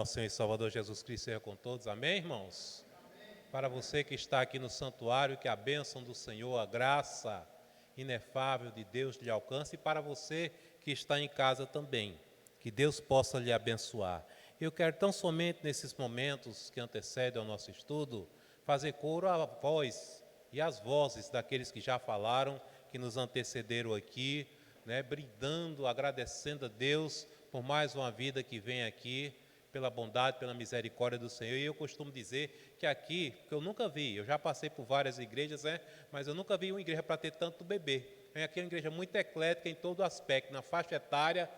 Nosso Senhor e Salvador Jesus Cristo seja com todos. Amém, irmãos? Amém. Para você que está aqui no santuário, que a bênção do Senhor, a graça inefável de Deus lhe alcance, e para você que está em casa também, que Deus possa lhe abençoar. Eu quero tão somente nesses momentos que antecedem ao nosso estudo, fazer coro à voz e às vozes daqueles que já falaram, que nos antecederam aqui, brindando, agradecendo a Deus por mais uma vida que vem aqui, pela bondade, pela misericórdia do Senhor. E eu costumo dizer que aqui, que eu nunca vi, eu já passei por várias igrejas, mas eu nunca vi uma igreja para ter tanto bebê. Aqui é uma igreja muito eclética em todo aspecto, na faixa etária,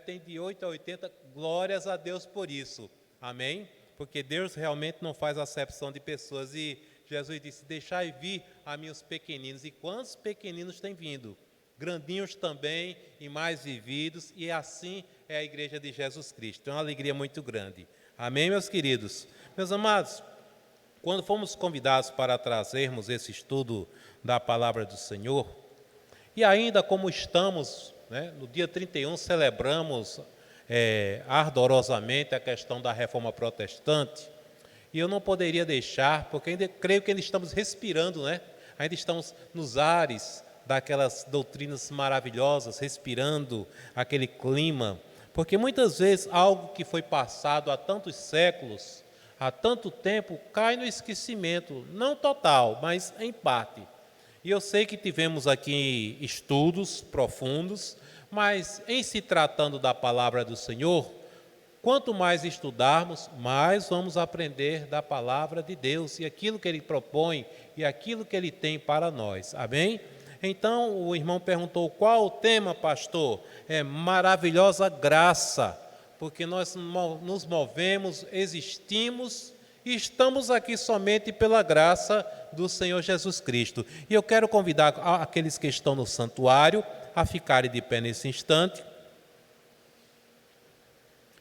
tem de 8 a 80, glórias a Deus por isso, amém? Porque Deus realmente não faz acepção de pessoas, e Jesus disse, deixai vir a mim os pequeninos. E quantos pequeninos têm vindo? Grandinhos também e mais vividos, e assim é a igreja de Jesus Cristo. É uma alegria muito grande. Amém, meus queridos? Meus amados, quando fomos convidados para trazermos esse estudo da palavra do Senhor, e ainda como estamos, no dia 31, celebramos ardorosamente a questão da reforma protestante, e eu não poderia deixar, porque ainda creio que ainda estamos respirando, ainda estamos nos ares daquelas doutrinas maravilhosas, respirando aquele clima, porque muitas vezes algo que foi passado há tantos séculos, há tanto tempo, cai no esquecimento, não total, mas em parte. E eu sei que tivemos aqui estudos profundos, mas em se tratando da palavra do Senhor, quanto mais estudarmos, mais vamos aprender da palavra de Deus e aquilo que Ele propõe e aquilo que Ele tem para nós. Amém? Então, o irmão perguntou, qual o tema, pastor? É maravilhosa graça, porque nós nos movemos, existimos e estamos aqui somente pela graça do Senhor Jesus Cristo. E eu quero convidar aqueles que estão no santuário a ficarem de pé nesse instante.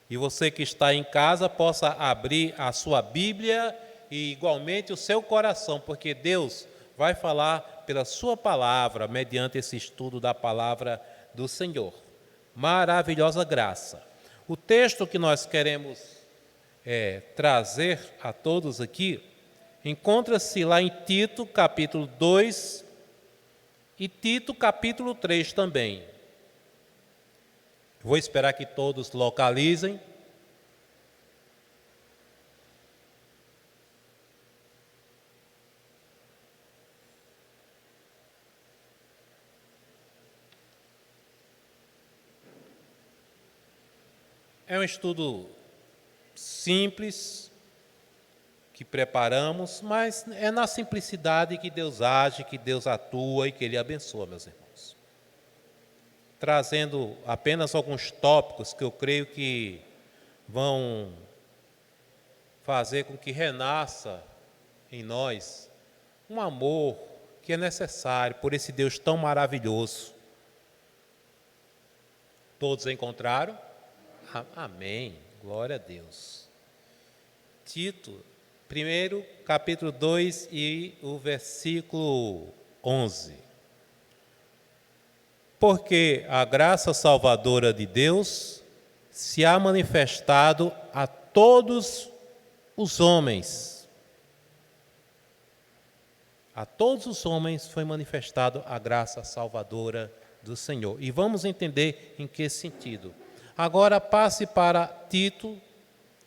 E você que está em casa possa abrir a sua Bíblia e igualmente o seu coração, porque Deus vai falar pela sua palavra, mediante esse estudo da palavra do Senhor. Maravilhosa graça. O texto que nós queremos trazer a todos aqui, encontra-se lá em Tito, capítulo 2, e Tito, capítulo 3 também. Vou esperar que todos localizem. É um estudo simples que preparamos, mas é na simplicidade que Deus age, que Deus atua e que Ele abençoa, meus irmãos. Trazendo apenas alguns tópicos que eu creio que vão fazer com que renasça em nós um amor que é necessário por esse Deus tão maravilhoso. Todos encontraram? Amém, glória a Deus. Tito, primeiro, capítulo 2 e o versículo 11. Porque a graça salvadora de Deus se há manifestado a todos os homens. A todos os homens foi manifestado a graça salvadora do Senhor. E vamos entender em que sentido. Agora passe para Tito,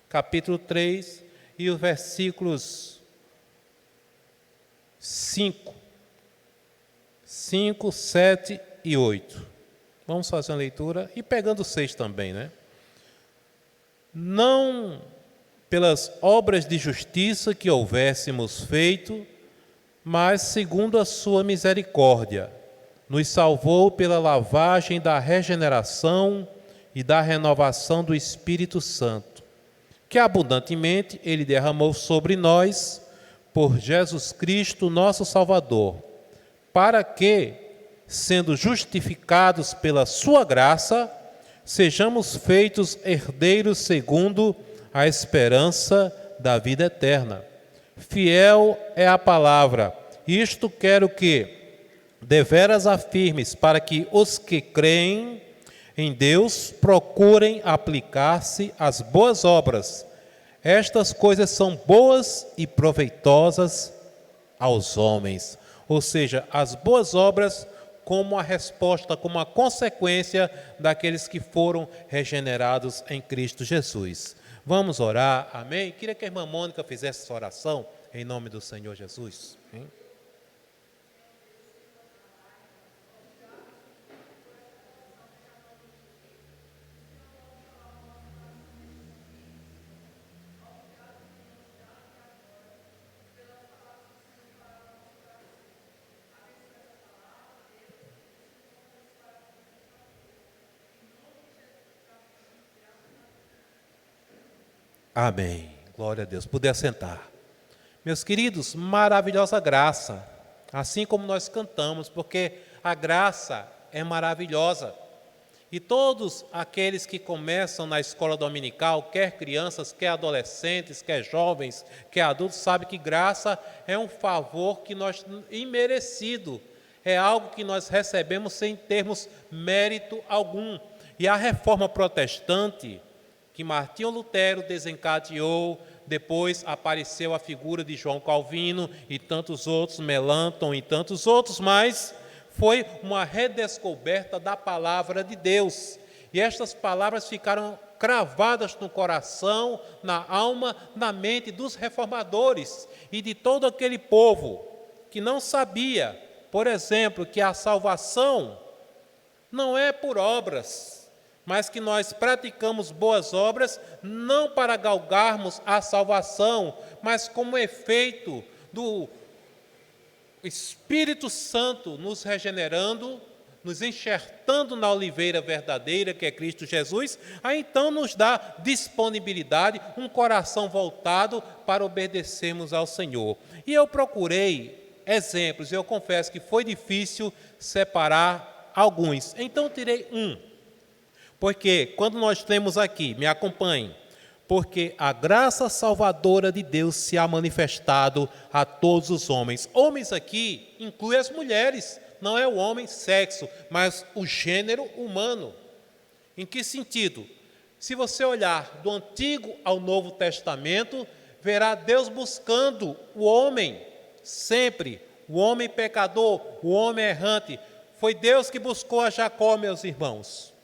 capítulo 3, e os versículos 5, 7 e 8. Vamos fazer uma leitura, e pegando 6 também, Não pelas obras de justiça que houvéssemos feito, mas segundo a sua misericórdia, nos salvou pela lavagem da regeneração e da renovação do Espírito Santo, que abundantemente Ele derramou sobre nós, por Jesus Cristo, nosso Salvador, para que, sendo justificados pela sua graça, sejamos feitos herdeiros segundo a esperança da vida eterna. Fiel é a palavra, isto quero que deveras afirmes, para que os que creem em Deus procurem aplicar-se às boas obras. estas coisas são boas e proveitosas aos homens. Ou seja, as boas obras como a resposta, como a consequência daqueles que foram regenerados em Cristo Jesus. Vamos orar, amém? Queria que a irmã Mônica fizesse essa oração em nome do Senhor Jesus. Amém? Amém. Glória a Deus. Puder sentar. Meus queridos, maravilhosa graça, assim como nós cantamos, porque a graça é maravilhosa. E todos aqueles que começam na escola dominical, quer crianças, quer adolescentes, quer jovens, quer adultos, sabem que graça é um favor que nós, imerecido, é algo que nós recebemos sem termos mérito algum. E a reforma protestante, que Martinho Lutero desencadeou, depois apareceu a figura de João Calvino e tantos outros, Melanchthon e tantos outros mais, foi uma redescoberta da palavra de Deus. E estas palavras ficaram cravadas no coração, na alma, na mente dos reformadores e de todo aquele povo que não sabia, por exemplo, que a salvação não é por obras, mas que nós praticamos boas obras não para galgarmos a salvação, mas como efeito do Espírito Santo nos regenerando, nos enxertando na oliveira verdadeira, que é Cristo Jesus, aí então nos dá disponibilidade, um coração voltado para obedecermos ao Senhor. E eu procurei exemplos, eu confesso que foi difícil separar alguns, então tirei um. Porque quando nós temos aqui, me acompanhe, porque a graça salvadora de Deus se há manifestado a todos os homens. Homens aqui inclui as mulheres, não é o homem sexo, mas o gênero humano. Em que sentido? Se você olhar do Antigo ao Novo Testamento, verá Deus buscando o homem sempre, o homem pecador, o homem errante. Foi Deus que buscou a Jacó, meus irmãos.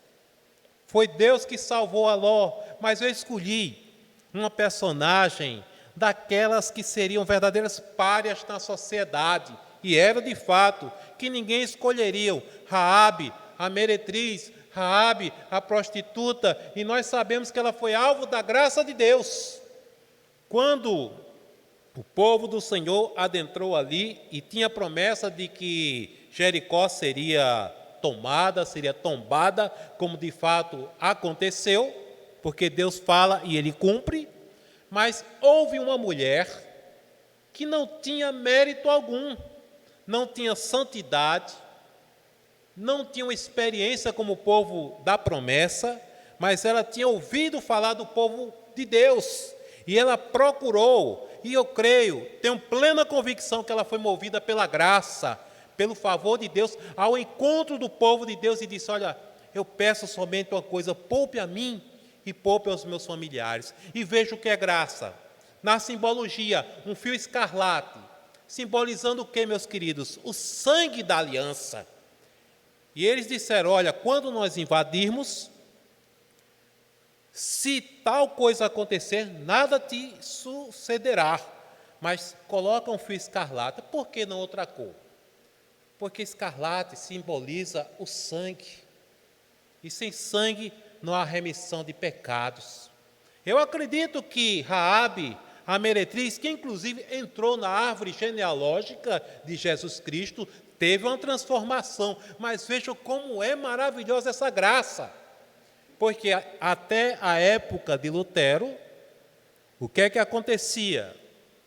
Foi Deus que salvou a Ló, mas eu escolhi uma personagem daquelas que seriam verdadeiras párias na sociedade, e era de fato, que ninguém escolheria. Raabe, a meretriz, Raabe, a prostituta, e nós sabemos que ela foi alvo da graça de Deus. Quando o povo do Senhor adentrou ali e tinha a promessa de que Jericó seria tomada, seria tombada, como de fato aconteceu, porque Deus fala e Ele cumpre, mas houve uma mulher que não tinha mérito algum, não tinha santidade, não tinha uma experiência como o povo da promessa, mas ela tinha ouvido falar do povo de Deus, e ela procurou, e eu creio, tenho plena convicção que ela foi movida pela graça, pelo favor de Deus, ao encontro do povo de Deus e disse: olha, eu peço somente uma coisa, poupe a mim e poupe aos meus familiares. E veja o que é graça. Na simbologia, um fio escarlate, simbolizando o que, meus queridos? O sangue da aliança. E eles disseram: olha, quando nós invadirmos, se tal coisa acontecer, nada te sucederá, mas coloca um fio escarlate. Por que não outra cor? Porque escarlate simboliza o sangue, e sem sangue não há remissão de pecados. Eu acredito que Raabe, a meretriz, que inclusive entrou na árvore genealógica de Jesus Cristo, teve uma transformação, mas vejam como é maravilhosa essa graça, porque até a época de Lutero, o que é que acontecia?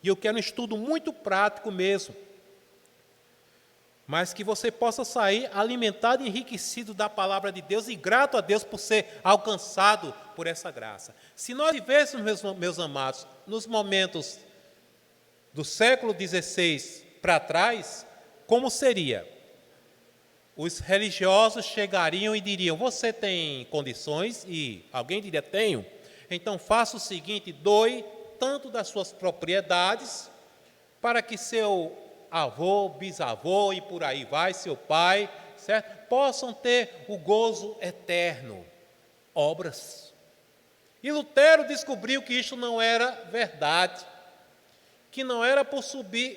E eu quero um estudo muito prático mesmo, mas que você possa sair alimentado e enriquecido da palavra de Deus e grato a Deus por ser alcançado por essa graça. Se nós vivêssemos, meus amados, nos momentos do século XVI para trás, como seria? Os religiosos chegariam e diriam: você tem condições? E alguém diria: tenho. Então faça o seguinte, doe tanto das suas propriedades, para que seu avô, bisavô e por aí vai, seu pai, certo? Possam ter o gozo eterno. Obras. E Lutero descobriu que isso não era verdade, que não era por subir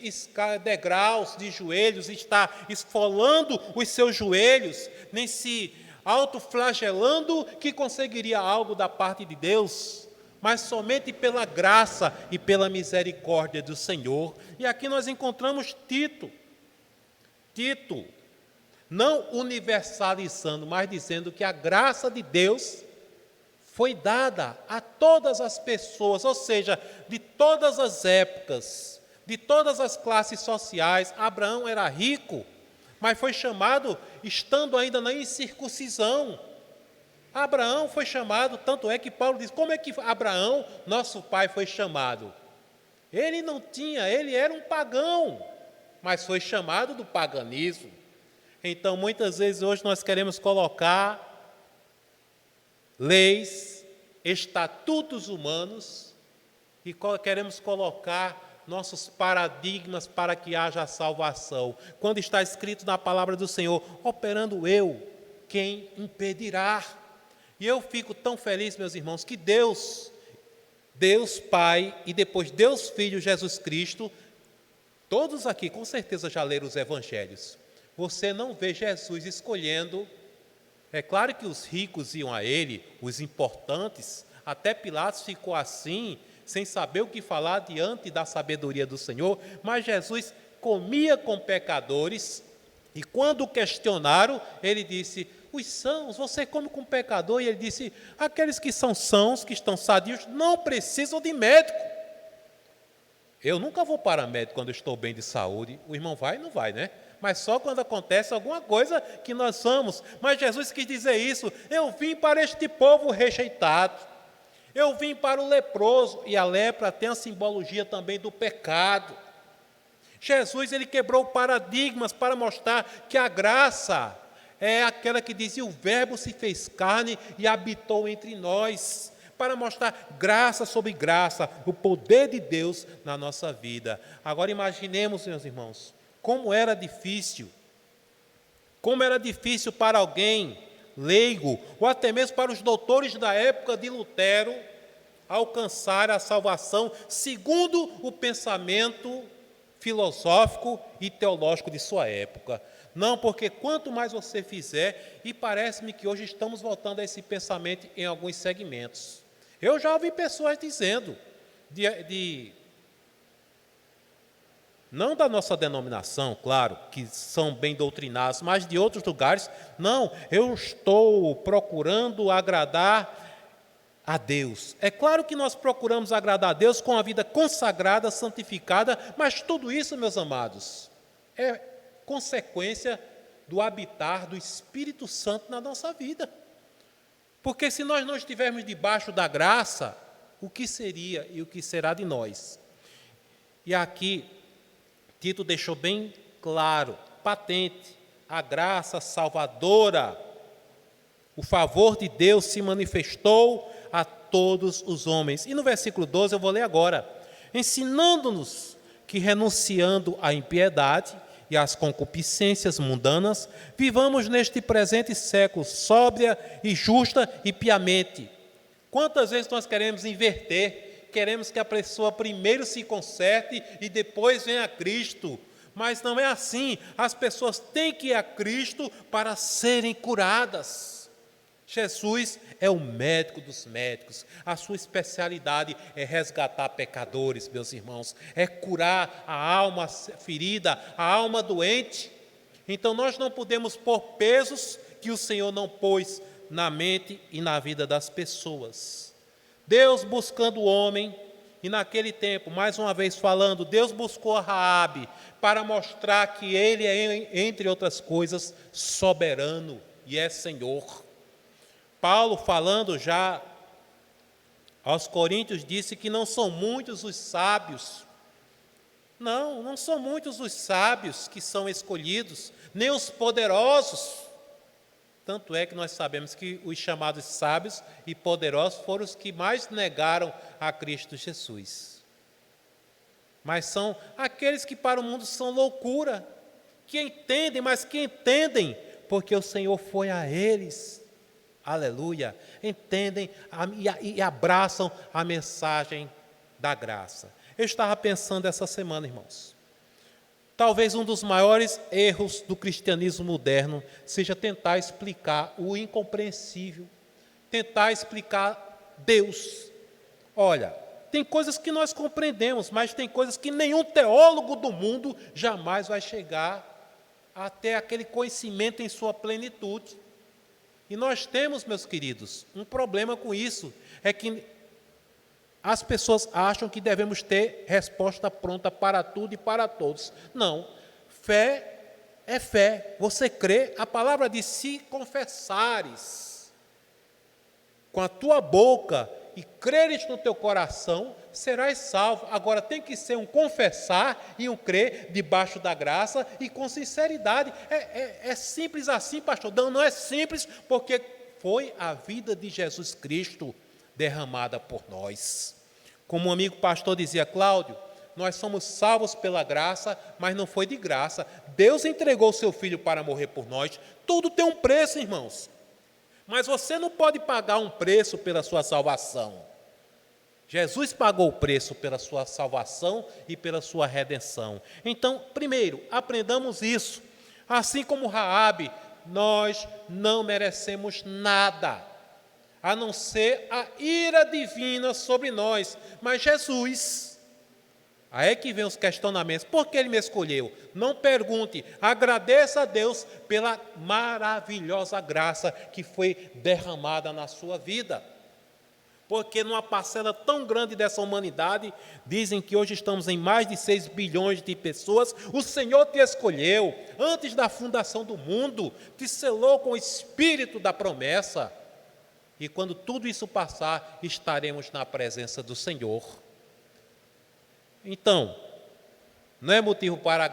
degraus de joelhos, estar esfolando os seus joelhos, nem se autoflagelando, que conseguiria algo da parte de Deus, mas somente pela graça e pela misericórdia do Senhor. E aqui nós encontramos Tito, não universalizando, mas dizendo que a graça de Deus foi dada a todas as pessoas, ou seja, de todas as épocas, de todas as classes sociais. Abraão era rico, mas foi chamado estando ainda na incircuncisão. Abraão foi chamado, tanto é que Paulo diz, como é que Abraão, nosso pai, foi chamado? Ele não tinha, ele era um pagão, mas foi chamado do paganismo. Então, muitas vezes hoje nós queremos colocar leis, estatutos humanos e queremos colocar nossos paradigmas para que haja a salvação. Quando está escrito na palavra do Senhor, operando eu, quem impedirá? E eu fico tão feliz, meus irmãos, que Deus Pai e depois Deus Filho Jesus Cristo, todos aqui com certeza já leram os evangelhos. Você não vê Jesus escolhendo. É claro que os ricos iam a ele, os importantes, até Pilatos ficou assim, sem saber o que falar diante da sabedoria do Senhor, mas Jesus comia com pecadores, e quando o questionaram, ele disse, os sãos, você come com pecador? E ele disse, aqueles que são sãos, que estão sadios, não precisam de médico. Eu nunca vou para médico quando estou bem de saúde. O irmão vai? Não vai, né? Mas só quando acontece alguma coisa que nós vamos. Mas Jesus quis dizer isso, eu vim para este povo rejeitado, eu vim para o leproso, e a lepra tem a simbologia também do pecado. Jesus, ele quebrou paradigmas para mostrar que a graça é aquela que dizia, o verbo se fez carne e habitou entre nós, para mostrar graça sobre graça, o poder de Deus na nossa vida. Agora imaginemos, meus irmãos, como era difícil para alguém leigo, ou até mesmo para os doutores da época de Lutero, alcançar a salvação segundo o pensamento filosófico e teológico de sua época. Não, porque quanto mais você fizer, e parece-me que hoje estamos voltando a esse pensamento em alguns segmentos. Eu já ouvi pessoas dizendo, não da nossa denominação, claro, que são bem doutrinados, mas de outros lugares, não, eu estou procurando agradar a Deus. É claro que nós procuramos agradar a Deus com a vida consagrada, santificada, mas tudo isso, meus amados, é consequência do habitar do Espírito Santo na nossa vida. Porque se nós não estivermos debaixo da graça, o que seria e o que será de nós? E aqui, Tito deixou bem claro, patente, a graça salvadora, o favor de Deus se manifestou a todos os homens. E no versículo 12, eu vou ler agora, ensinando-nos que, renunciando à impiedade e às concupiscências mundanas, vivamos neste presente século sóbria e justa e piamente. Quantas vezes nós queremos inverter, queremos que a pessoa primeiro se conserte e depois venha a Cristo, mas não é assim. As pessoas têm que ir a Cristo para serem curadas. Jesus é o médico dos médicos, a sua especialidade é resgatar pecadores, meus irmãos, é curar a alma ferida, a alma doente. Então nós não podemos pôr pesos que o Senhor não pôs na mente e na vida das pessoas. Deus buscando o homem, e naquele tempo, mais uma vez falando, Deus buscou a Raabe para mostrar que ele é, entre outras coisas, soberano e é Senhor. Paulo, falando já aos Coríntios, disse que não são muitos os sábios. Não são muitos os sábios que são escolhidos, nem os poderosos. Tanto é que nós sabemos que os chamados sábios e poderosos foram os que mais negaram a Cristo Jesus. Mas são aqueles que para o mundo são loucura, que entendem, mas que entendem, porque o Senhor foi a eles. Aleluia. Entendem e abraçam a mensagem da graça. Eu estava pensando essa semana, irmãos. Talvez um dos maiores erros do cristianismo moderno seja tentar explicar o incompreensível, tentar explicar Deus. Olha, tem coisas que nós compreendemos, mas tem coisas que nenhum teólogo do mundo jamais vai chegar até aquele conhecimento em sua plenitude. E nós temos, meus queridos, um problema com isso, é que as pessoas acham que devemos ter resposta pronta para tudo e para todos. Não, fé é fé. Você crê, a palavra diz, se confessares com a tua boca e creres no teu coração, serás salvo. Agora tem que ser um confessar e um crer debaixo da graça e com sinceridade. É simples assim, pastor? Não é simples, porque foi a vida de Jesus Cristo derramada por nós. Como um amigo pastor dizia, Cláudio, nós somos salvos pela graça, mas não foi de graça. Deus entregou o seu Filho para morrer por nós. Tudo tem um preço, irmãos. Mas você não pode pagar um preço pela sua salvação. Jesus pagou o preço pela sua salvação e pela sua redenção. Então, primeiro, aprendamos isso. Assim como Raabe, nós não merecemos nada, a não ser a ira divina sobre nós. Mas Jesus, aí é que vem os questionamentos. Por que Ele me escolheu? Não pergunte, agradeça a Deus pela maravilhosa graça que foi derramada na sua vida. Porque numa parcela tão grande dessa humanidade, dizem que hoje estamos em mais de 6 bilhões de pessoas, o Senhor te escolheu, antes da fundação do mundo, te selou com o espírito da promessa. E quando tudo isso passar, estaremos na presença do Senhor. Então, não é motivo para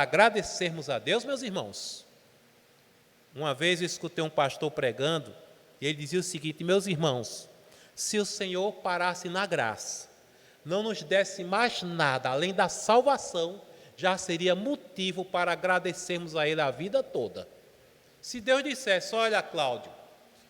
agradecermos a Deus, meus irmãos? Uma vez eu escutei um pastor pregando, e ele dizia o seguinte, meus irmãos, se o Senhor parasse na graça, não nos desse mais nada além da salvação, já seria motivo para agradecermos a Ele a vida toda. Se Deus dissesse, olha, Cláudio,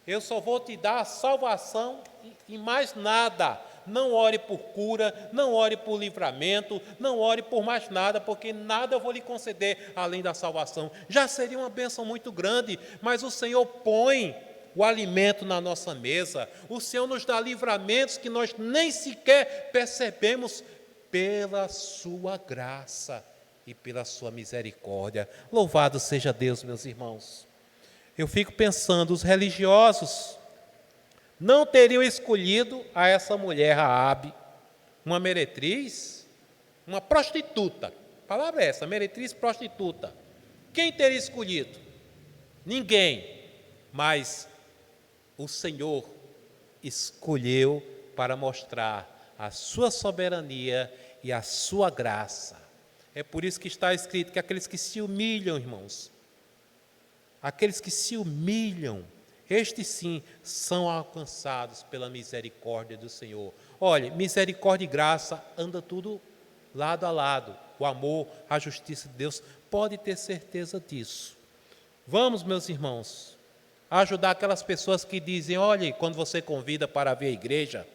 eu só vou te dar a salvação e mais nada. Não ore por cura, não ore por livramento, não ore por mais nada, porque nada eu vou lhe conceder além da salvação. Já seria uma bênção muito grande, mas o Senhor põe o alimento na nossa mesa. O Senhor nos dá livramentos que nós nem sequer percebemos pela sua graça e pela sua misericórdia. Louvado seja Deus, meus irmãos. Eu fico pensando, os religiosos não teriam escolhido a essa mulher Raabe, uma meretriz, uma prostituta. A palavra é essa, meretriz, prostituta. Quem teria escolhido? Ninguém. Mas o Senhor escolheu para mostrar a sua soberania e a sua graça. É por isso que está escrito que aqueles que se humilham, irmãos, aqueles que se humilham, estes sim são alcançados pela misericórdia do Senhor. Olha, misericórdia e graça anda tudo lado a lado. O amor, a justiça de Deus, pode ter certeza disso. Vamos, meus irmãos, ajudar aquelas pessoas que dizem, olha, quando você convida para vir à igreja,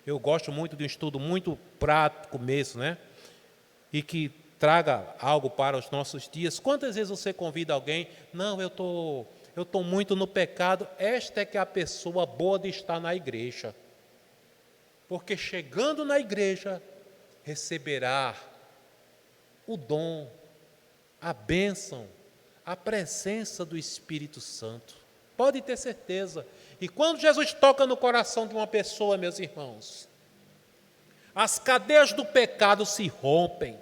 eu gosto muito de um estudo muito prático mesmo, né? E que traga algo para os nossos dias. Quantas vezes você convida alguém, não, eu estou muito no pecado, esta é que é a pessoa boa de estar na igreja. Porque chegando na igreja, receberá o dom, a bênção, a presença do Espírito Santo. Pode ter certeza. E quando Jesus toca no coração de uma pessoa, meus irmãos, as cadeias do pecado se rompem.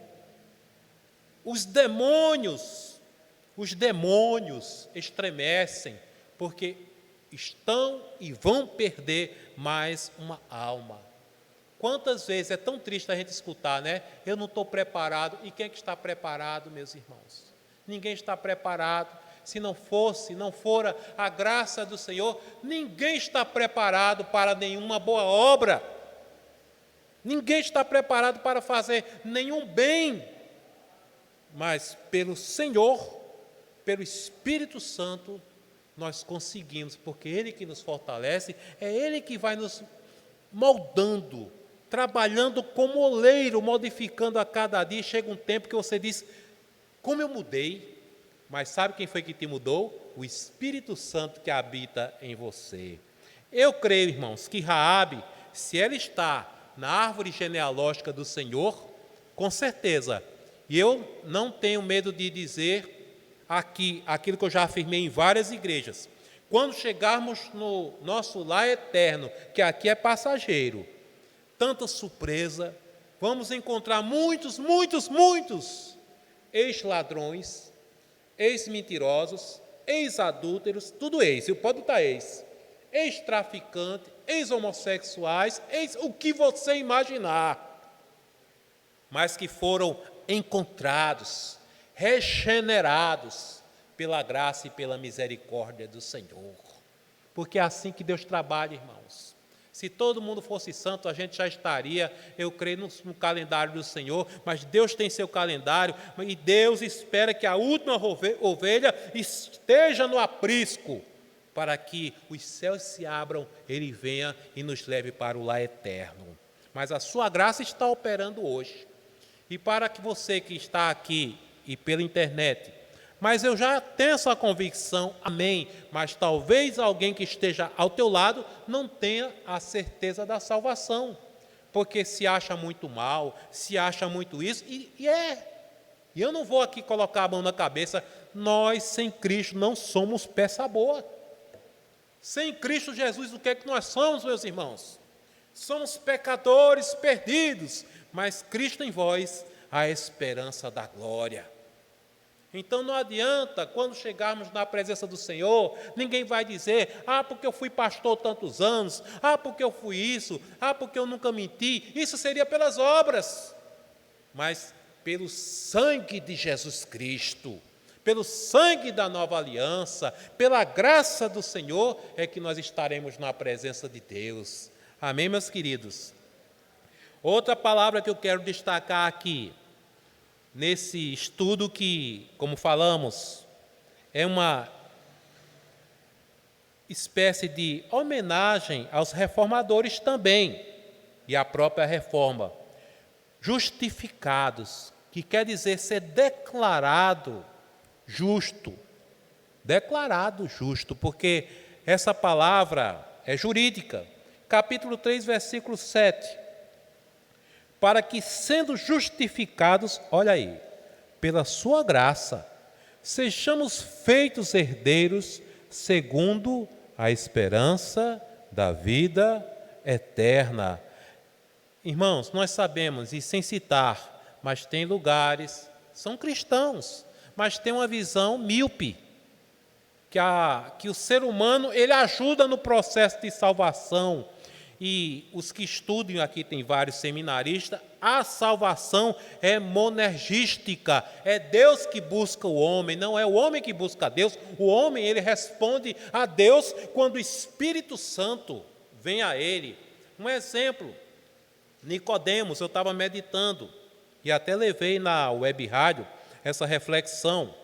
Os demônios estremecem, porque estão e vão perder mais uma alma. Quantas vezes é tão triste a gente escutar, né? Eu não estou preparado. E quem é que está preparado, meus irmãos? Ninguém está preparado. Se não fora a graça do Senhor, ninguém está preparado para nenhuma boa obra. Ninguém está preparado para fazer nenhum bem. Mas pelo Senhor, pelo Espírito Santo, nós conseguimos, porque Ele que nos fortalece, é Ele que vai nos moldando, trabalhando como oleiro, modificando a cada dia. Chega um tempo que você diz, como eu mudei, mas sabe quem foi que te mudou? O Espírito Santo que habita em você. Eu creio, irmãos, que Raabe, se ela está na árvore genealógica do Senhor, com certeza, e eu não tenho medo de dizer aqui aquilo que eu já afirmei em várias igrejas, quando chegarmos no nosso lar eterno, que aqui é passageiro, tanta surpresa, vamos encontrar muitos ex-ladrões, ex-mentirosos, ex-adúlteros, tudo ex, eu posso botar ex-traficante, ex-homossexuais, ex o que você imaginar, mas que foram encontrados, regenerados pela graça e pela misericórdia do Senhor. Porque é assim que Deus trabalha, irmãos. Se todo mundo fosse santo, a gente já estaria, eu creio, no calendário do Senhor, mas Deus tem seu calendário, e Deus espera que a última ovelha esteja no aprisco, para que os céus se abram, Ele venha e nos leve para o lar eterno. Mas a sua graça está operando hoje. E para que você que está aqui e pela internet, mas eu já tenho essa convicção, amém, mas talvez alguém que esteja ao teu lado não tenha a certeza da salvação, porque se acha muito mal, se acha muito isso, e eu não vou aqui colocar a mão na cabeça, nós sem Cristo não somos peça boa. Sem Cristo Jesus, o que é que nós somos, meus irmãos? Somos pecadores perdidos, mas Cristo em vós, a esperança da glória. Então não adianta, quando chegarmos na presença do Senhor, ninguém vai dizer, porque eu fui pastor tantos anos, porque eu fui isso, porque eu nunca menti. Isso seria pelas obras, mas pelo sangue de Jesus Cristo, pelo sangue da nova aliança, pela graça do Senhor, é que nós estaremos na presença de Deus. Amém, meus queridos? Outra palavra que eu quero destacar aqui, nesse estudo que, como falamos, é uma espécie de homenagem aos reformadores também, e à própria reforma. Justificados, que quer dizer ser declarado justo. Declarado justo, porque essa palavra é jurídica. Capítulo 3, versículo 7. Para que, sendo justificados, olha aí, pela sua graça, sejamos feitos herdeiros segundo a esperança da vida eterna. Irmãos, nós sabemos, e sem citar, mas tem lugares, são cristãos, mas tem uma visão míope, que o ser humano, ele ajuda no processo de salvação. E os que estudam, aqui tem vários seminaristas, a salvação é monergística, é Deus que busca o homem, não é o homem que busca a Deus. O homem, ele responde a Deus quando o Espírito Santo vem a ele. Um exemplo, Nicodemos, eu estava meditando, e até levei na web rádio essa reflexão,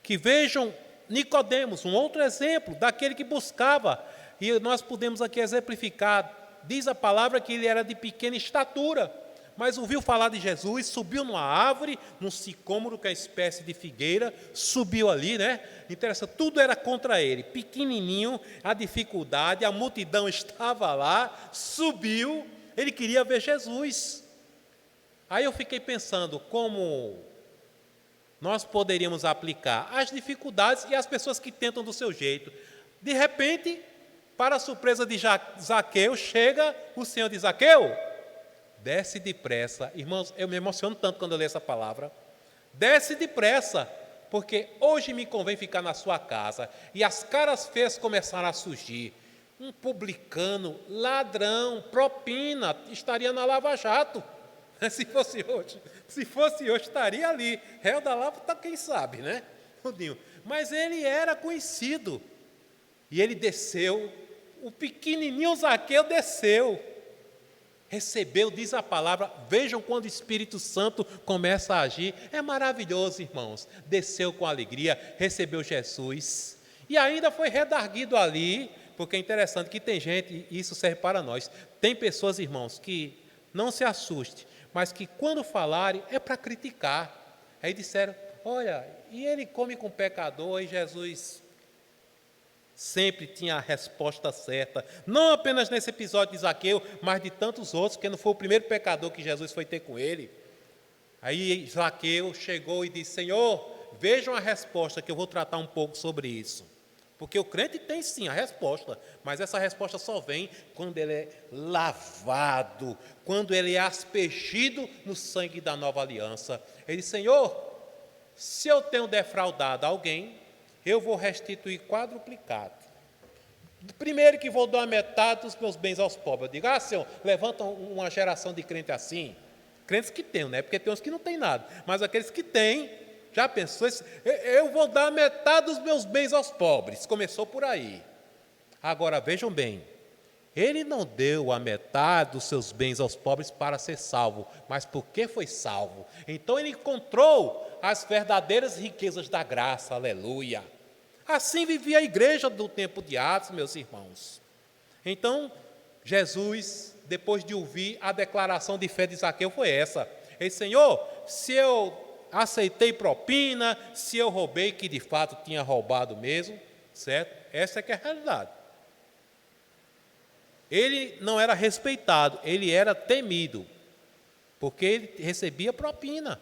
que vejam Nicodemos, um outro exemplo daquele que buscava. E nós podemos aqui exemplificar, diz a palavra que ele era de pequena estatura, mas ouviu falar de Jesus, subiu numa árvore, num sicômoro, que é uma espécie de figueira, subiu ali, né? Interessa, tudo era contra ele, pequenininho, a dificuldade, a multidão estava lá, subiu, ele queria ver Jesus. Aí eu fiquei pensando como nós poderíamos aplicar as dificuldades e as pessoas que tentam do seu jeito. De repente, para a surpresa de Zaqueu, chega o Senhor de Zaqueu, desce depressa. Irmãos, eu me emociono tanto quando eu leio essa palavra. Desce depressa, porque hoje me convém ficar na sua casa. E as caras feias começaram a surgir. Um publicano, ladrão, propina, estaria na Lava Jato. Se fosse hoje, estaria ali. Réu da Lava, quem sabe, né? mas ele era conhecido. E ele desceu, o pequenininho Zaqueu desceu, recebeu, diz a palavra, vejam quando o Espírito Santo começa a agir, é maravilhoso, irmãos, desceu com alegria, recebeu Jesus, e ainda foi redarguido ali, porque é interessante que tem gente, e isso serve para nós, tem pessoas, irmãos, que não se assuste, mas que quando falarem é para criticar. Aí disseram, olha, e ele come com pecador, e Jesus sempre tinha a resposta certa, não apenas nesse episódio de Zaqueu, mas de tantos outros, porque não foi o primeiro pecador que Jesus foi ter com ele. Aí Zaqueu chegou e disse, Senhor, vejam a resposta, que eu vou tratar um pouco sobre isso. Porque o crente tem sim a resposta, mas essa resposta só vem quando ele é lavado, quando ele é aspergido no sangue da nova aliança. Ele disse, Senhor, se eu tenho defraudado alguém, eu vou restituir quadruplicado. Primeiro que vou dar metade dos meus bens aos pobres. Eu digo, Senhor, levanta uma geração de crente assim. Crentes que têm, né? Porque tem uns que não têm nada. Mas aqueles que têm, já pensou? Eu vou dar metade dos meus bens aos pobres. Começou por aí. Agora, vejam bem. Ele não deu a metade dos seus bens aos pobres para ser salvo, mas porque foi salvo. Então ele encontrou as verdadeiras riquezas da graça, aleluia. Assim vivia a igreja do tempo de Atos, meus irmãos. Então, Jesus, depois de ouvir a declaração de fé de Zaqueu, foi essa. Ele disse, Senhor, se eu aceitei propina, se eu roubei, que de fato tinha roubado mesmo, certo? Essa é que é a realidade. Ele não era respeitado, ele era temido, porque ele recebia propina,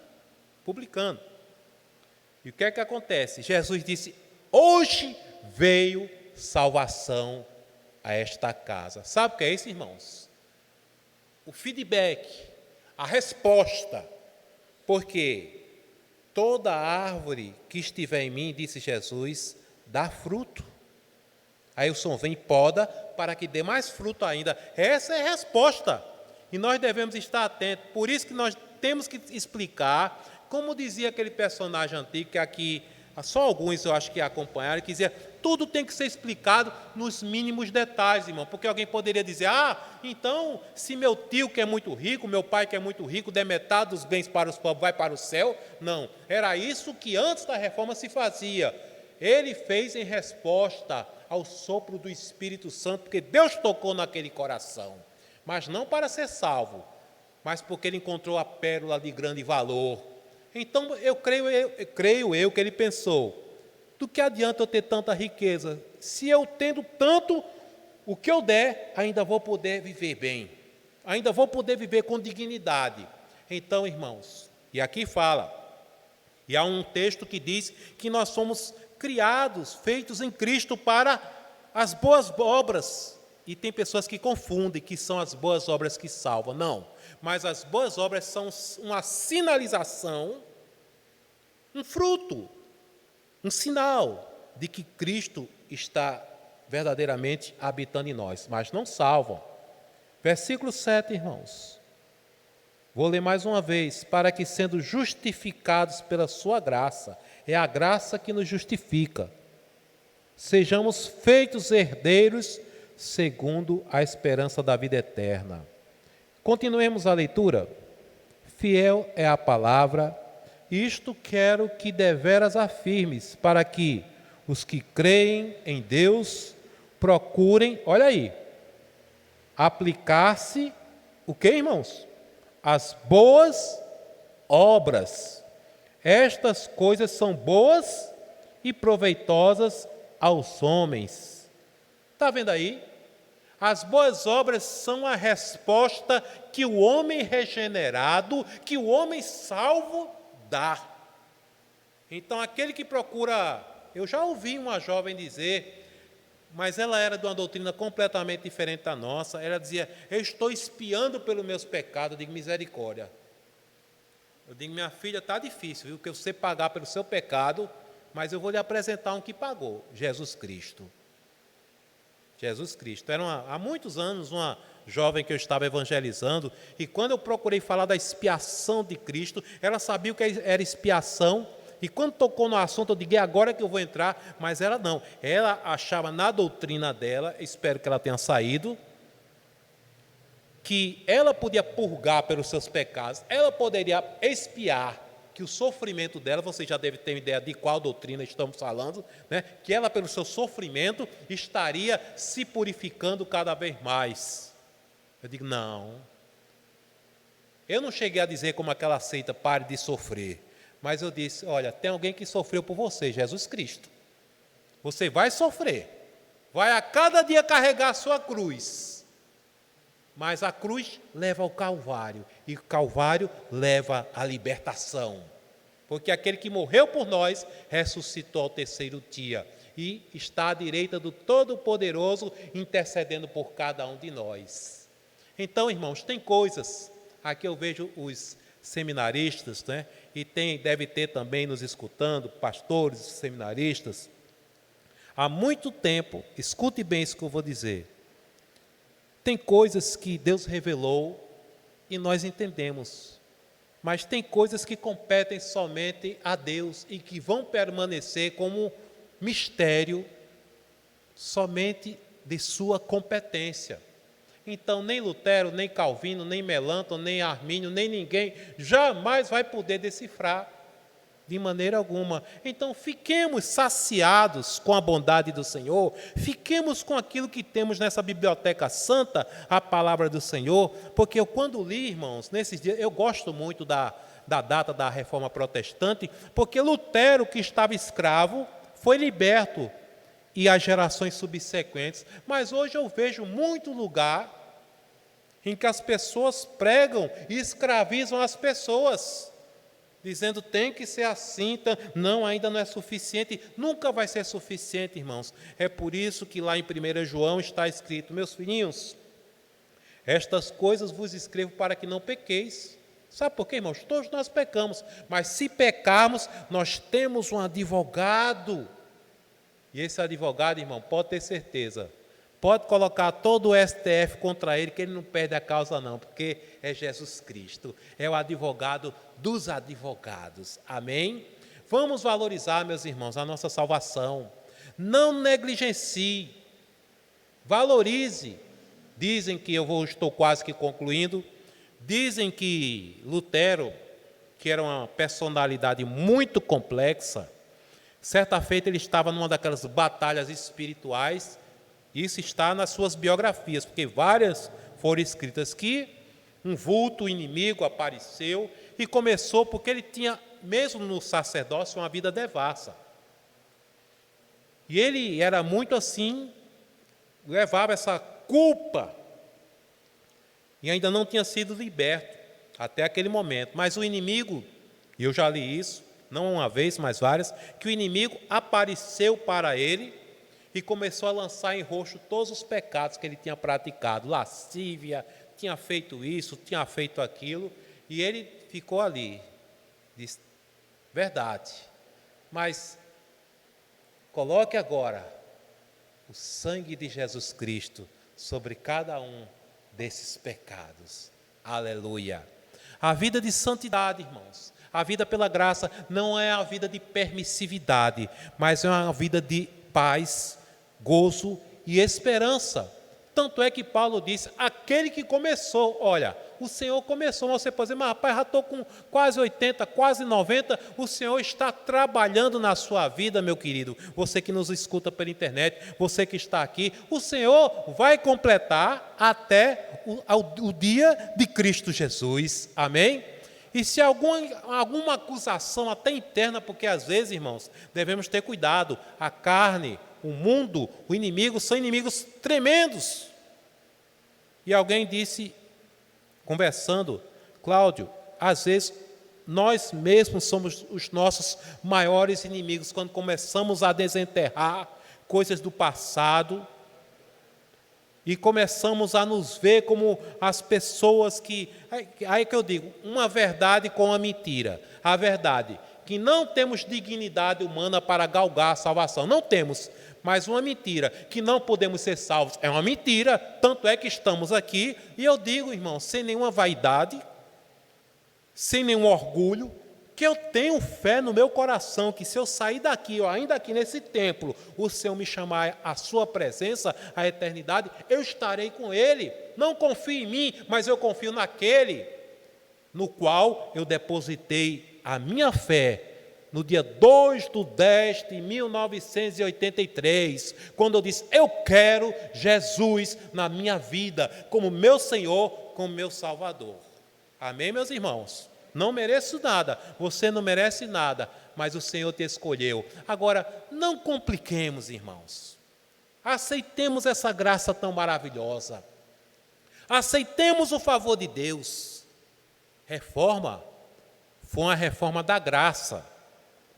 publicano. E o que é que acontece? Jesus disse, hoje veio salvação a esta casa. Sabe o que é isso, irmãos? O feedback, a resposta, porque toda árvore que estiver em mim, disse Jesus, dá fruto. Aí o som vem e poda para que dê mais fruto ainda. Essa é a resposta. E nós devemos estar atentos. Por isso que nós temos que explicar, como dizia aquele personagem antigo, que aqui só alguns eu acho que acompanharam, que dizia, tudo tem que ser explicado nos mínimos detalhes, irmão. Porque alguém poderia dizer, então, se meu tio que é muito rico, meu pai que é muito rico, der metade dos bens para os pobres, vai para o céu? Não, era isso que antes da reforma se fazia. Ele fez em resposta ao sopro do Espírito Santo, porque Deus tocou naquele coração, mas não para ser salvo, mas porque ele encontrou a pérola de grande valor. Então, eu creio que ele pensou, do que adianta eu ter tanta riqueza? Se eu tendo tanto, o que eu der, ainda vou poder viver bem, ainda vou poder viver com dignidade. Então, irmãos, e aqui fala, e há um texto que diz que nós somos criados, feitos em Cristo para as boas obras. E tem pessoas que confundem que são as boas obras que salvam. Não, mas as boas obras são uma sinalização, um fruto, um sinal de que Cristo está verdadeiramente habitando em nós, mas não salvam. Versículo 7, irmãos. Vou ler mais uma vez. Para que, sendo justificados pela sua graça, é a graça que nos justifica, sejamos feitos herdeiros segundo a esperança da vida eterna. Continuemos a leitura. Fiel é a palavra, isto quero que deveras afirmes, para que os que creem em Deus procurem, olha aí, aplicar-se, o que, irmãos? As boas obras. Estas coisas são boas e proveitosas aos homens. Está vendo aí? As boas obras são a resposta que o homem regenerado, que o homem salvo dá. Então, aquele que procura... Eu já ouvi uma jovem dizer, mas ela era de uma doutrina completamente diferente da nossa, ela dizia, eu estou espiando pelos meus pecados. Eu digo, misericórdia. Eu digo, minha filha, está difícil, viu? Que você pagar pelo seu pecado, mas eu vou lhe apresentar um que pagou, Jesus Cristo. Jesus Cristo. Era há muitos anos uma jovem que eu estava evangelizando, e quando eu procurei falar da expiação de Cristo, ela sabia o que era expiação, E quando tocou no assunto, eu digo, é agora que eu vou entrar. Mas ela não. Ela achava na doutrina dela, espero que ela tenha saído, que ela podia purgar pelos seus pecados, ela poderia expiar, que o sofrimento dela, você já deve ter ideia de qual doutrina estamos falando, né? Que ela, pelo seu sofrimento, estaria se purificando cada vez mais. Eu digo, não. Eu não cheguei a dizer como aquela seita, pare de sofrer. Mas eu disse, olha, tem alguém que sofreu por você, Jesus Cristo. Você vai sofrer. Vai a cada dia carregar a sua cruz. Mas a cruz leva ao Calvário. E o Calvário leva à libertação. Porque aquele que morreu por nós, ressuscitou ao terceiro dia. E está à direita do Todo-Poderoso, intercedendo por cada um de nós. Então, irmãos, tem coisas. Aqui eu vejo os seminaristas, né? E deve ter também nos escutando, pastores, seminaristas. Há muito tempo, escute bem isso que eu vou dizer. Tem coisas que Deus revelou e nós entendemos. Mas tem coisas que competem somente a Deus e que vão permanecer como mistério somente de sua competência. Então, nem Lutero, nem Calvino, nem Melanchthon, nem Armínio, nem ninguém jamais vai poder decifrar de maneira alguma. Então, fiquemos saciados com a bondade do Senhor, fiquemos com aquilo que temos nessa biblioteca santa, a palavra do Senhor, porque eu, quando li, irmãos, nesses dias, eu gosto muito da data da Reforma Protestante, porque Lutero, que estava escravo, foi liberto, e as gerações subsequentes. Mas hoje eu vejo muito lugar em que as pessoas pregam e escravizam as pessoas, dizendo tem que ser assim, não, ainda não é suficiente, nunca vai ser suficiente, irmãos. É por isso que lá em 1 João está escrito, meus filhinhos, estas coisas vos escrevo para que não pequeis. Sabe por quê, irmãos? Todos nós pecamos, mas se pecarmos, nós temos um advogado. E esse advogado, irmão, pode ter certeza, pode colocar todo o STF contra ele, que ele não perde a causa não, porque é Jesus Cristo, é o advogado dos advogados, amém? Vamos valorizar, meus irmãos, a nossa salvação, não negligencie, valorize. Dizem que, estou quase que concluindo, dizem que Lutero, que era uma personalidade muito complexa, certa feita ele estava numa daquelas batalhas espirituais, isso está nas suas biografias, porque várias foram escritas, que um vulto inimigo apareceu e começou, porque ele tinha, mesmo no sacerdócio, uma vida devassa. E ele era muito assim, levava essa culpa, e ainda não tinha sido liberto, até aquele momento. Mas o inimigo, e eu já li isso, não uma vez, mas várias, que o inimigo apareceu para ele e começou a lançar em rosto todos os pecados que ele tinha praticado, lascívia, tinha feito isso, tinha feito aquilo, e ele ficou ali, disse, verdade, mas coloque agora o sangue de Jesus Cristo sobre cada um desses pecados, aleluia. A vida de santidade, irmãos, a vida pela graça não é a vida de permissividade, mas é uma vida de paz, gozo e esperança. Tanto é que Paulo disse, aquele que começou, olha, o Senhor começou, você pode dizer, mas rapaz, já estou com quase 80, quase 90, o Senhor está trabalhando na sua vida, meu querido, você que nos escuta pela internet, você que está aqui, o Senhor vai completar até o dia de Cristo Jesus, amém? E se alguma acusação até interna, porque às vezes, irmãos, devemos ter cuidado, a carne, o mundo, o inimigo, são inimigos tremendos. E alguém disse, conversando, Cláudio, às vezes nós mesmos somos os nossos maiores inimigos, quando começamos a desenterrar coisas do passado, e começamos a nos ver como as pessoas que... Aí que eu digo, uma verdade com uma mentira. A verdade, que não temos dignidade humana para galgar a salvação. Não temos, mas uma mentira, que não podemos ser salvos. É uma mentira, tanto é que estamos aqui. E eu digo, irmão, sem nenhuma vaidade, sem nenhum orgulho, que eu tenho fé no meu coração, que se eu sair daqui, ou ainda aqui nesse templo, o Senhor me chamar à sua presença, à eternidade, eu estarei com Ele. Não confio em mim, mas eu confio naquele no qual eu depositei a minha fé no dia 2/10 de 1983, quando eu disse, eu quero Jesus na minha vida, como meu Senhor, como meu Salvador. Amém, meus irmãos? Não mereço nada, você não merece nada, mas o Senhor te escolheu. Agora, não compliquemos, irmãos. Aceitemos essa graça tão maravilhosa. Aceitemos o favor de Deus. Reforma foi uma reforma da graça,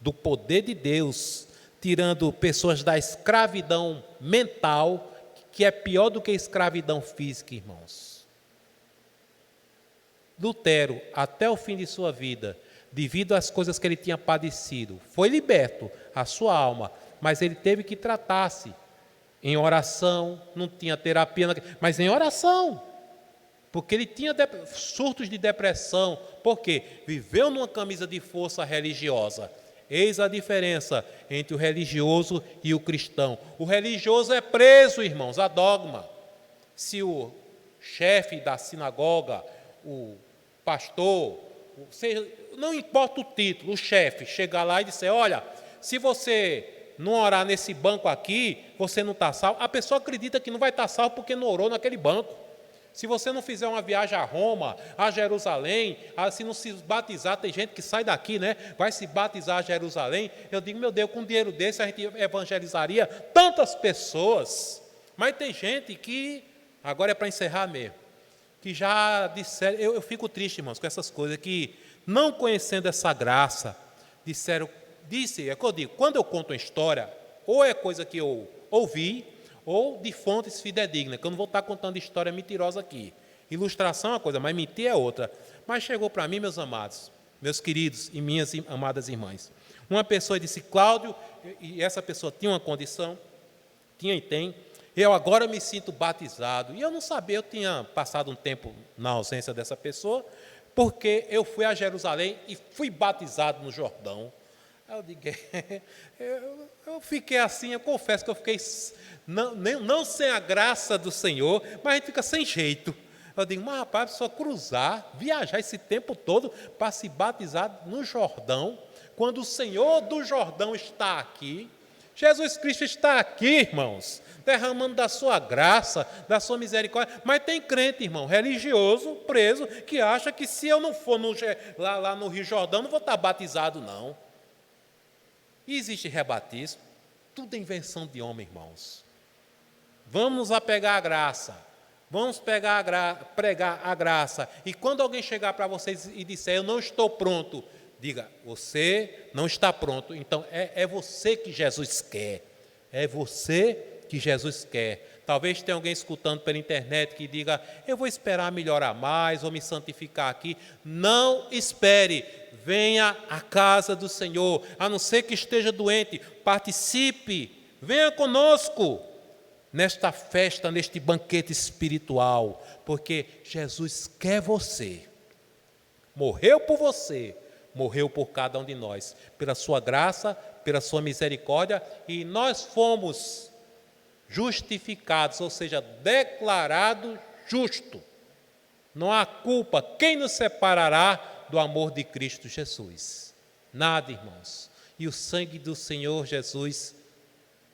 do poder de Deus, tirando pessoas da escravidão mental, que é pior do que a escravidão física, irmãos. Lutero, até o fim de sua vida, devido às coisas que ele tinha padecido, foi liberto, a sua alma, mas ele teve que tratar-se em oração, não tinha terapia, mas em oração, porque ele tinha surtos de depressão, porque viveu numa camisa de força religiosa. Eis a diferença entre o religioso e o cristão. O religioso é preso, irmãos, a dogma. Se o chefe da sinagoga, o pastor, não importa o título, o chefe, chegar lá e dizer, olha, se você não orar nesse banco aqui, você não está salvo. A pessoa acredita que não vai estar salvo porque não orou naquele banco. Se você não fizer uma viagem a Roma, a Jerusalém, se não se batizar, tem gente que sai daqui, né? Vai se batizar a Jerusalém. Eu digo, meu Deus, com um dinheiro desse a gente evangelizaria tantas pessoas. Mas tem gente que, agora é para encerrar mesmo, que já disseram, eu fico triste, irmãos, com essas coisas, que não conhecendo essa graça, é que eu digo, quando eu conto uma história, ou é coisa que eu ouvi, ou de fontes fidedignas, que eu não vou estar contando história mentirosa aqui. Ilustração é uma coisa, mas mentir é outra. Mas chegou para mim, meus amados, meus queridos e minhas amadas irmãs, uma pessoa disse, Cláudio, e essa pessoa tinha uma condição, tinha e tem, eu agora me sinto batizado. E eu não sabia, eu tinha passado um tempo na ausência dessa pessoa, porque eu fui a Jerusalém e fui batizado no Jordão. Aí eu digo, eu fiquei assim, eu confesso que eu fiquei não sem a graça do Senhor, mas a gente fica sem jeito. Eu digo, mas rapaz, a pessoa cruzar, viajar esse tempo todo para se batizar no Jordão, quando o Senhor do Jordão está aqui, Jesus Cristo está aqui, irmãos, derramando da sua graça, da sua misericórdia. Mas tem crente, irmão, religioso, preso, que acha que se eu não for lá no Rio Jordão, não vou estar batizado, não. E existe rebatismo, tudo é invenção de homem, irmãos. Vamos nos apegar à graça, vamos pregar a graça. E quando alguém chegar para vocês e disser, eu não estou pronto, diga, você não está pronto, então é você que Jesus quer, é você que Jesus quer. Talvez tenha alguém escutando pela internet que diga, eu vou esperar melhorar mais, vou me santificar aqui. Não espere, venha à casa do Senhor, a não ser que esteja doente, participe, venha conosco nesta festa, neste banquete espiritual, porque Jesus quer você, morreu por você, morreu por cada um de nós, pela sua graça, pela sua misericórdia, e nós fomos justificados, ou seja, declarado justo. Não há culpa. Quem nos separará do amor de Cristo Jesus? Nada, irmãos. E o sangue do Senhor Jesus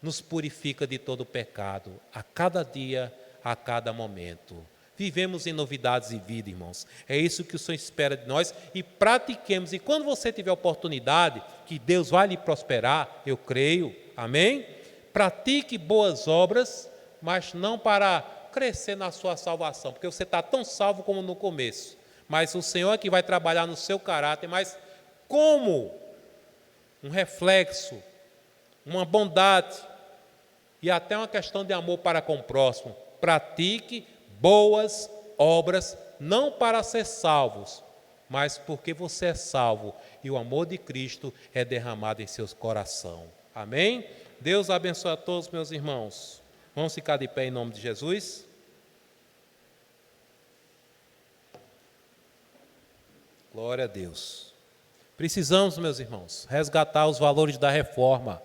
nos purifica de todo pecado, a cada dia, a cada momento. Vivemos em novidades de vida, irmãos. É isso que o Senhor espera de nós e pratiquemos. E quando você tiver oportunidade, que Deus vai lhe prosperar, eu creio, amém? Pratique boas obras, mas não para crescer na sua salvação, porque você está tão salvo como no começo. Mas o Senhor é que vai trabalhar no seu caráter, mas como um reflexo, uma bondade e até uma questão de amor para com o próximo. Pratique boas obras, não para ser salvos, mas porque você é salvo e o amor de Cristo é derramado em seu coração. Amém? Deus abençoe a todos, meus irmãos. Vamos ficar de pé em nome de Jesus. Glória a Deus. Precisamos, meus irmãos, resgatar os valores da reforma,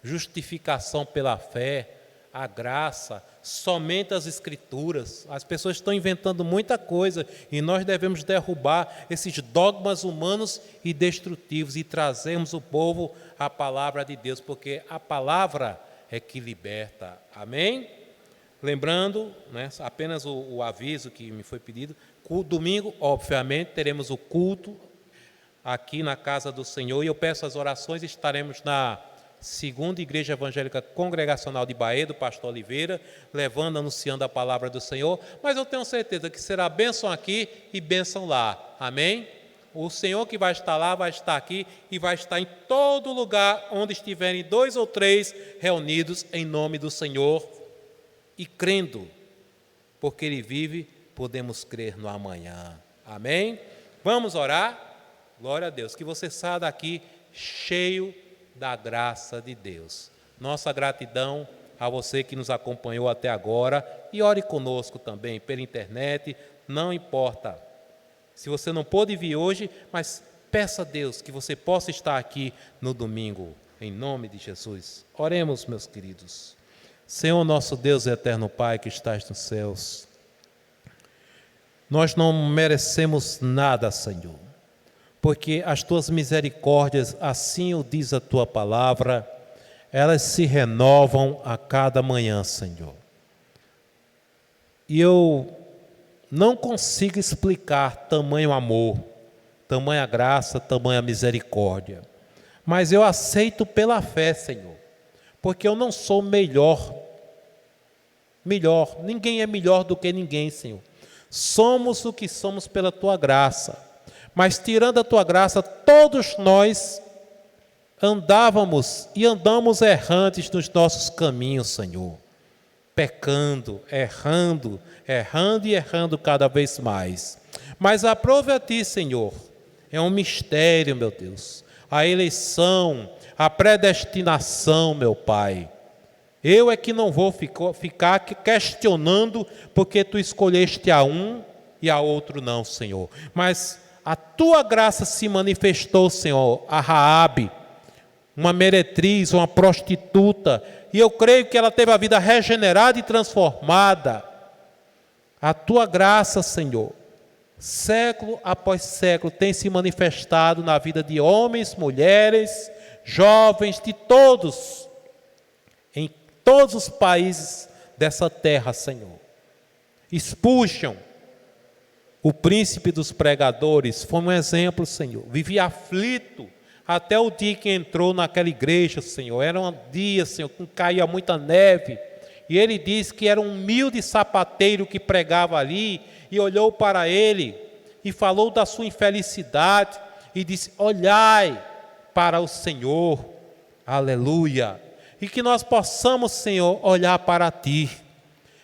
justificação pela fé, a graça, somente as Escrituras. As pessoas estão inventando muita coisa e nós devemos derrubar esses dogmas humanos e destrutivos e trazermos o povo à palavra de Deus, porque a palavra é que liberta. Amém? Lembrando, né, apenas o aviso que me foi pedido, domingo, obviamente, teremos o culto aqui na casa do Senhor, e eu peço as orações. Estaremos na Segunda Igreja Evangélica Congregacional de Bahia, do pastor Oliveira, levando, anunciando a palavra do Senhor, mas eu tenho certeza que será bênção aqui e bênção lá, amém? O Senhor que vai estar lá, vai estar aqui e vai estar em todo lugar onde estiverem 2 ou 3 reunidos em nome do Senhor, e crendo, porque Ele vive, podemos crer no amanhã, amém? Vamos orar? Glória a Deus, que você saia daqui cheio da graça de Deus. Nossa gratidão a você que nos acompanhou até agora, e ore conosco também pela internet, não importa. Se você não pôde vir hoje, mas peça a Deus que você possa estar aqui no domingo, em nome de Jesus. Oremos, meus queridos. Senhor, nosso Deus e eterno Pai que estás nos céus, nós não merecemos nada, Senhor, porque as tuas misericórdias, assim o diz a tua palavra, elas se renovam a cada manhã, Senhor. E eu não consigo explicar tamanho amor, tamanha graça, tamanha misericórdia, mas eu aceito pela fé, Senhor, porque eu não sou melhor, ninguém é melhor do que ninguém, Senhor. Somos o que somos pela tua graça. Mas tirando a tua graça, todos nós andávamos e andamos errantes nos nossos caminhos, Senhor. Pecando, errando e errando cada vez mais. Mas aprove a ti, Senhor. É um mistério, meu Deus. A eleição, a predestinação, meu Pai. Eu é que não vou ficar questionando porque tu escolheste a um e a outro não, Senhor. Mas a tua graça se manifestou, Senhor, a Raabe, uma meretriz, uma prostituta, e eu creio que ela teve a vida regenerada e transformada. A tua graça, Senhor, século após século, tem se manifestado na vida de homens, mulheres, jovens, de todos, em todos os países dessa terra, Senhor. Spurgeon, o príncipe dos pregadores, foi um exemplo, Senhor. Vivia aflito até o dia que entrou naquela igreja, Senhor. Era um dia, Senhor, que caía muita neve. E ele disse que era um humilde sapateiro que pregava ali, e olhou para ele e falou da sua infelicidade e disse: olhai para o Senhor, aleluia. E que nós possamos, Senhor, olhar para ti.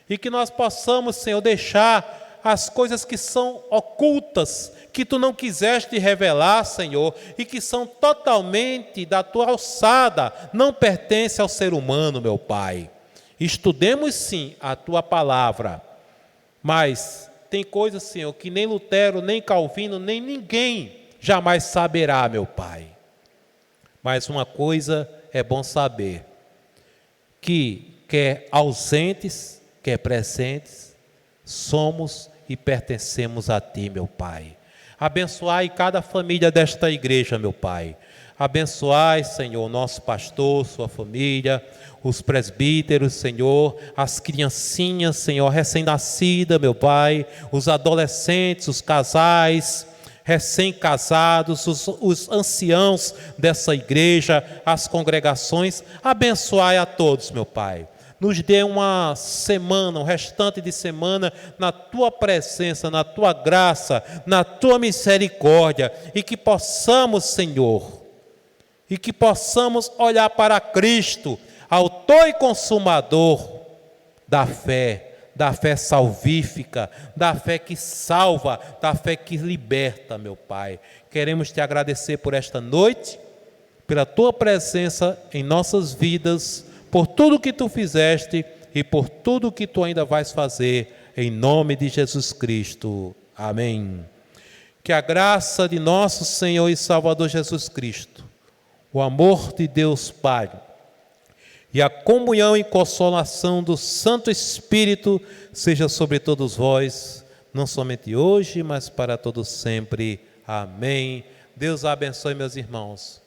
E que nós possamos, Senhor, deixar as coisas que são ocultas, que tu não quiseste revelar, Senhor, e que são totalmente da tua alçada, não pertence ao ser humano, meu Pai. Estudemos sim a tua palavra, mas tem coisas, Senhor, que nem Lutero, nem Calvino, nem ninguém jamais saberá, meu Pai. Mas uma coisa é bom saber, que quer ausentes, quer presentes, somos e pertencemos a ti, meu Pai. Abençoai cada família desta igreja, meu Pai. Abençoai, Senhor, nosso pastor, sua família, os presbíteros, Senhor, as criancinhas, Senhor, recém-nascidas, meu Pai, os adolescentes, os casais, recém-casados, os anciãos dessa igreja, as congregações. Abençoai a todos, meu Pai. Nos dê uma semana, um restante de semana, na Tua presença, na Tua graça, na Tua misericórdia, e que possamos, Senhor, e que possamos olhar para Cristo, autor e consumador da fé salvífica, da fé que salva, da fé que liberta, meu Pai. Queremos Te agradecer por esta noite, pela Tua presença em nossas vidas, por tudo que Tu fizeste e por tudo que Tu ainda vais fazer, em nome de Jesus Cristo. Amém. Que a graça de nosso Senhor e Salvador Jesus Cristo, o amor de Deus Pai e a comunhão e consolação do Santo Espírito seja sobre todos vós, não somente hoje, mas para todos sempre. Amém. Deus abençoe, meus irmãos.